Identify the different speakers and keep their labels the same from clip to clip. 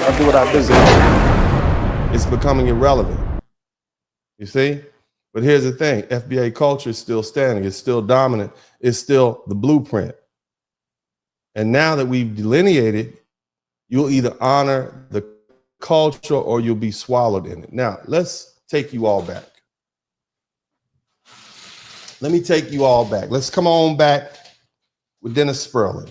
Speaker 1: I do what I do.
Speaker 2: It's becoming irrelevant. You see? But here's the thing, FBA culture is still standing. It's still dominant. It's still the blueprint. And now that we've delineated, you'll either honor the culture or you'll be swallowed in it. Now, let's take you all back. Let me take you all back. Let's come on back with Dennis Spurling,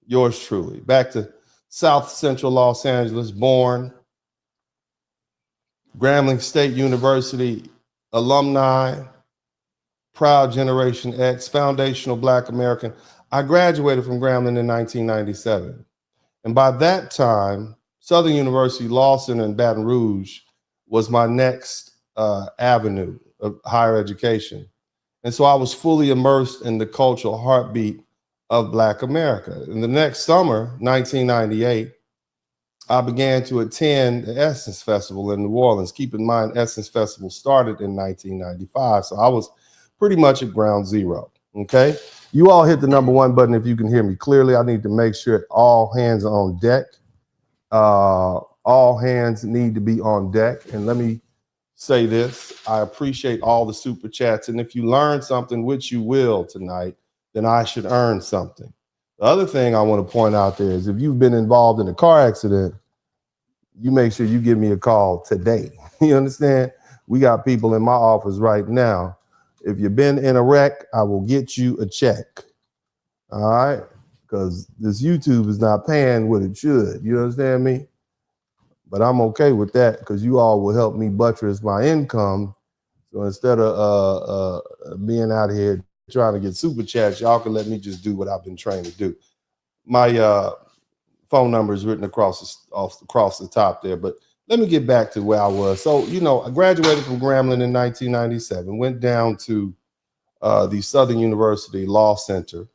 Speaker 2: yours truly, back to South Central Los Angeles, born, Grambling State University alumni, proud Generation X, foundational Black American. I graduated from Grambling in 1997. And by that time, Southern University Law Center in Baton Rouge was my next avenue of higher education. And so I was fully immersed in the cultural heartbeat of Black America. In the next summer, 1998, I began to attend the Essence Festival in New Orleans. Keep in mind, Essence Festival started in 1995, so I was pretty much at ground zero, okay? You all hit the #1 button if you can hear me clearly. I need to make sure all hands are on deck. All hands need to be on deck. And let me say this, I appreciate all the super chats. And if you learn something, which you will tonight, then I should earn something. The other thing I want to point out there is if you've been involved in a car accident, you make sure you give me a call today. You understand? We got people in my office right now. If you've been in a wreck, I will get you a check. All right? Because this YouTube is not paying what it should. You understand me? But I'm okay with that because you all will help me buttress my income. So instead of being out here trying to get super chats, y'all can let me just do what I've been trained to do. My phone number is written across the top there, but let me get back to where I was. So, you know, I graduated from Grambling in 1997, went down to the Southern University Law Center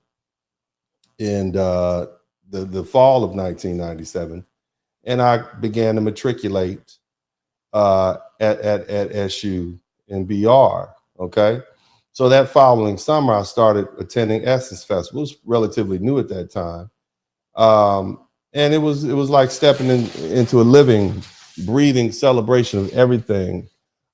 Speaker 2: in the fall of 1997, and I began to matriculate at SU in BR, okay? So that following summer, I started attending Essence Festival. It was relatively new at that time. And it was like stepping into a living, breathing celebration of everything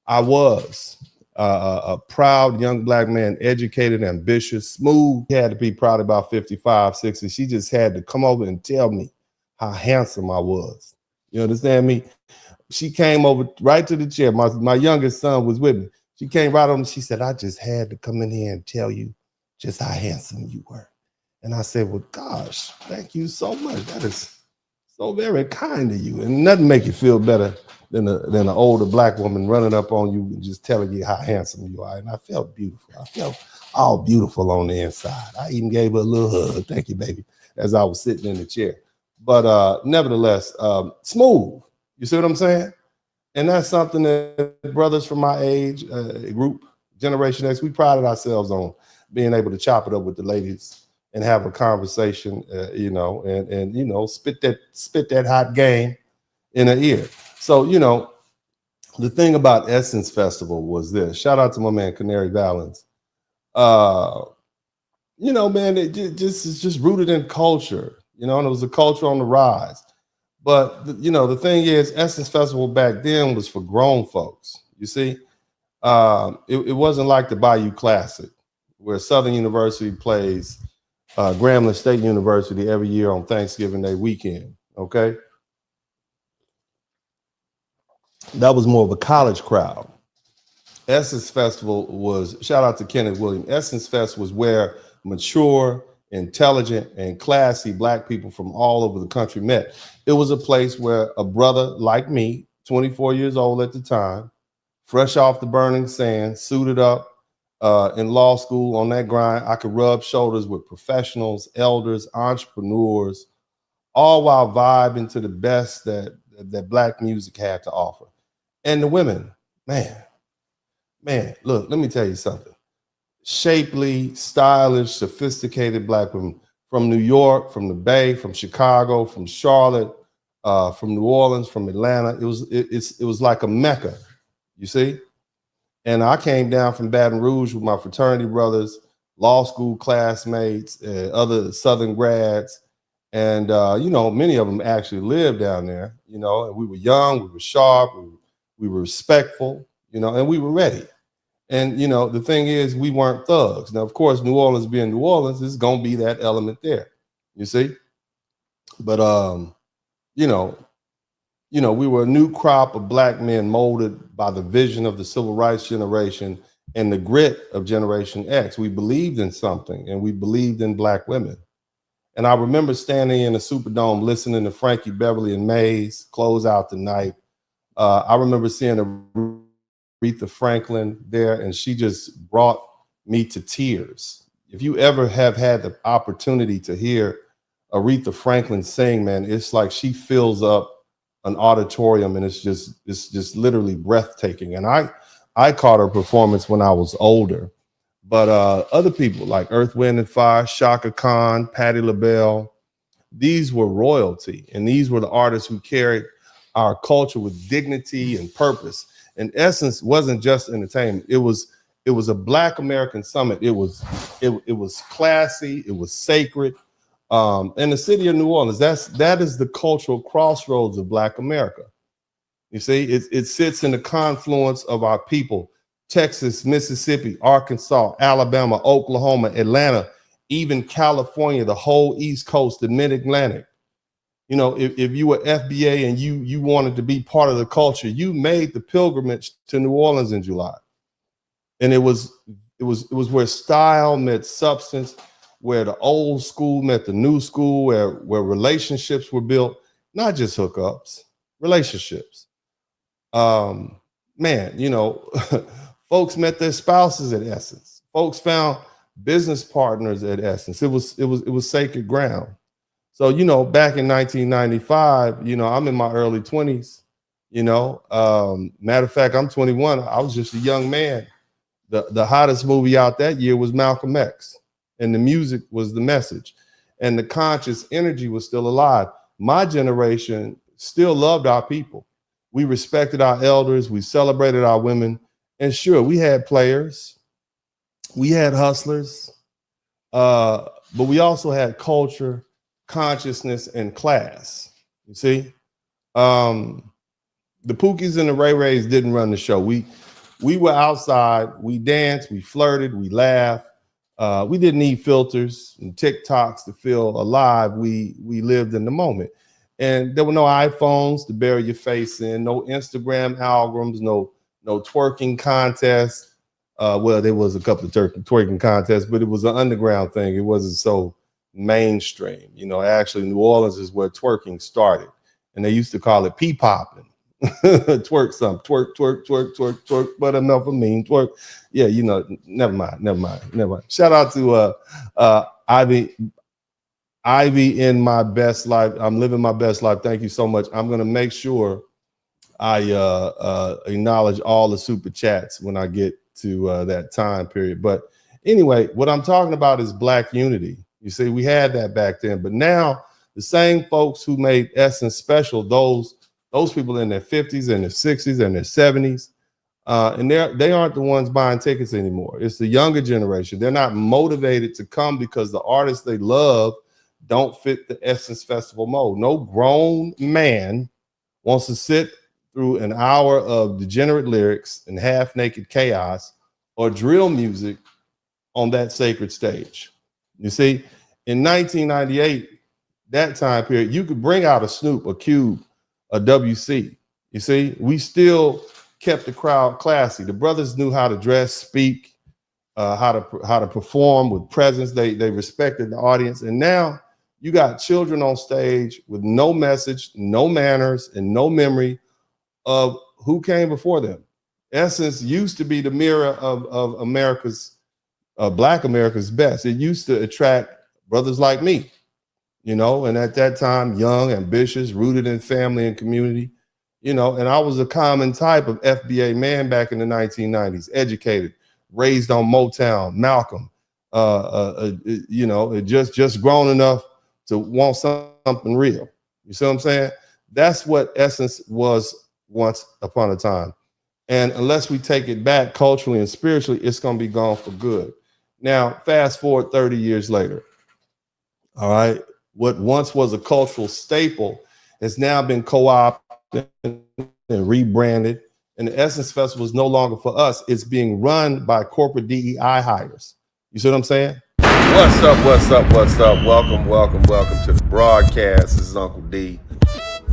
Speaker 2: I was. A proud young Black man, educated, ambitious, smooth. He had to be probably about 55, 60. She just had to come over and tell me how handsome I was. You understand me? She came over right to the chair. My youngest son was with me. She came right over and she said, I just had to come in here and tell you just how handsome you were. And I said, well, gosh, thank you so much. That is so very kind of you. And nothing make you feel better than an older Black woman running up on you and just telling you how handsome you are. And I felt beautiful. I felt all beautiful on the inside. I even gave her a little hug. Thank you, baby, as I was sitting in the chair. But nevertheless, smooth. You see what I'm saying? And that's something that brothers from my age group, Generation X, we prided ourselves on being able to chop it up with the ladies and have a conversation, you know, and you know, spit that hot game in her ear. So, you know, the thing about Essence Festival was this. Shout out to my man Canary Valens. You know, man, it's just rooted in culture, you know, and it was a culture on the rise. But you know, the thing is, Essence Festival back then was for grown folks. You see, it wasn't like the Bayou Classic, where Southern University plays Grambling State University every year on Thanksgiving Day weekend. Okay, that was more of a college crowd. Essence Festival was, shout out to Kenneth Williams. Essence Fest was where mature, intelligent, and classy Black people from all over the country met. It was a place where a brother like me, 24 years old at the time, fresh off the burning sand, suited up in law school on that grind, I could rub shoulders with professionals, elders, entrepreneurs, all while vibing to the best that Black music had to offer. And the women, man, look, let me tell you something. Shapely, stylish, sophisticated Black women from New York, from the Bay, from Chicago, from Charlotte, from New Orleans, from Atlanta. It was like a Mecca, you see? And I came down from Baton Rouge with my fraternity brothers, law school classmates, other Southern grads, And you know, many of them actually lived down there. You know, and we were young, we were sharp, we were respectful. You know, and we were ready. And you know, the thing is, we weren't thugs. Now, of course, New Orleans being New Orleans, is gonna be that element there. You see, but you know, we were a new crop of black men molded by the vision of the civil rights generation and the grit of Generation X. We believed in something, and we believed in black women. And I remember standing in the Superdome listening to Frankie Beverly and Maze close out the night. I remember seeing Aretha Franklin there, and she just brought me to tears. If you ever have had the opportunity to hear Aretha Franklin sing, man, it's like she fills up an auditorium, and it's just literally breathtaking. And I caught her performance when I was older, but other people like Earth, Wind and Fire, Shaka Khan, Patti LaBelle, these were royalty, and these were the artists who carried our culture with dignity and purpose. And Essence wasn't just entertainment; it was a Black American summit. It was classy, it was sacred. And the city of New Orleans, that is the cultural crossroads of Black America. You see, it sits in the confluence of our people: Texas, Mississippi, Arkansas, Alabama, Oklahoma, Atlanta, even California, the whole East Coast, the Mid-Atlantic. You know, if you were FBA and you wanted to be part of the culture, you made the pilgrimage to New Orleans in July. And it was where style met substance, where the old school met the new school, where relationships were built, not just hookups, relationships. Man, you know, folks met their spouses at Essence. Folks found business partners at Essence. It was sacred ground. So, you know, back in 1995, you know, I'm in my early 20s, you know. Matter of fact, I'm 21. I was just a young man. The hottest movie out that year was Malcolm X, and the music was the message, and the conscious energy was still alive. My generation still loved our people. We respected our elders. We celebrated our women. And sure, we had players, we had hustlers, but we also had culture, consciousness, and class. You see, the Pookies and the Ray Rays didn't run the show. We were outside. We danced. We flirted. We laughed. We didn't need filters and TikToks to feel alive. We lived in the moment, and there were no iPhones to bury your face in, no Instagram algorithms, no twerking contests. Well, there was a couple of twerking contests, but it was an underground thing. It wasn't so mainstream. You know, actually, New Orleans is where twerking started, and they used to call it pee-popping. Twerk some, twerk, but enough of me, twerk. Yeah, you know, never mind. Shout out to Ivy in my best life. I'm living my best life. Thank you so much. I'm gonna make sure I acknowledge all the super chats when I get to that time period. But anyway, what I'm talking about is Black unity. You see, we had that back then, but now the same folks who made Essence special, those people in their 50s and their 60s and their 70s, and they aren't the ones buying tickets anymore. It's the younger generation. They're not motivated to come because the artists they love don't fit the Essence Festival mold. No grown man wants to sit through an hour of degenerate lyrics and half-naked chaos or drill music on that sacred stage. You see, in 1998, that time period, you could bring out a Snoop, a Cube, a WC. You see, we still kept the crowd classy. The brothers knew how to dress, speak, how to perform with presence. They respected the audience. And now you got children on stage with no message, no manners, and no memory of who came before them. Essence used to be the mirror of America's, Black America's best. It used to attract brothers like me, you know, and at that time, young, ambitious, rooted in family and community, you know, and I was a common type of FBA man back in the 1990s, educated, raised on Motown, Malcolm, you know, just grown enough to want something real. You see what I'm saying? That's what Essence was once upon a time. And unless we take it back culturally and spiritually, it's going to be gone for good. Now, fast forward 30 years later. All right. what once was a cultural staple has now been co-opted and rebranded. And the Essence Festival is no longer for us. It's being run by corporate DEI hires. You see what I'm saying?
Speaker 1: What's up, what's up, what's up? Welcome, welcome, welcome to the broadcast. This is Uncle D.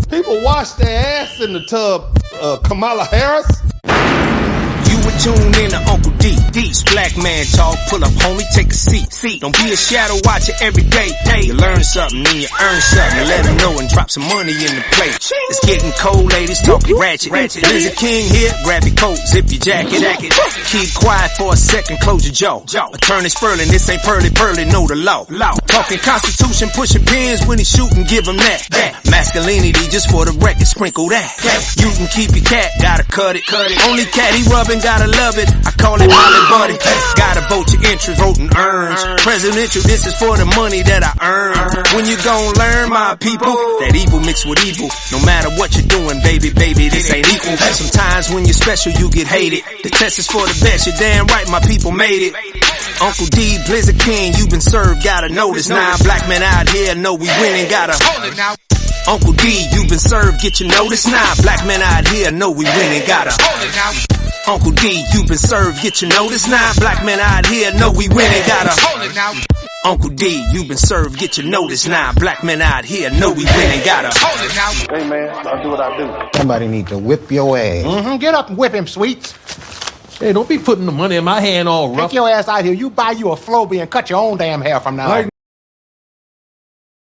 Speaker 2: People wash their ass in the tub, Kamala Harris.
Speaker 3: You would tune in to Uncle D. D's Black Man Talk. Pull up, homie, take a seat. Don't be a shadow watcher every day. You learn something, then you earn something. Let them know and drop some money in the plate. It's getting cold, ladies, talking ratchet. Lizard King here, grab your coat, zip your jacket. Keep quiet for a second, close your jaw. Attorney Spurling, this ain't pearly, know the law. Talking Constitution, pushing pins when he shooting, give him that. Masculinity, just for the record, sprinkle that. You can keep your cat, gotta cut it. Only cat he rubbing, gotta love it. I call it Molly Buddy. Gotta vote your interest, voting earns. Presidential, this is for the money that I earn. When you gon' learn, my people, that evil mixed with evil. No matter what you're doing, baby, this ain't equal. Sometimes when you're special, you get hated. The test is for the best, you're damn right, my people made it. Uncle D, Blizzard King, you been served, gotta notice. Now black men out here know we winning, gotta hold it now. Uncle D, you been served, get your notice now. Black men out here know we winning, gotta hold it now. Uncle D, you been served, get your notice now. Black men out here know we winning, gotta hold it now. Uncle D, you been served, get your notice now. Black men out here know we winning, gotta hold it now.
Speaker 2: Hey man, I'll do what I do.
Speaker 4: Somebody need to whip your ass.
Speaker 5: Get up and whip him, Sweets.
Speaker 6: Hey, don't be putting the money in my hand all rough.
Speaker 5: Take your ass out here. You buy you a Flowbee and cut your own damn hair from now on.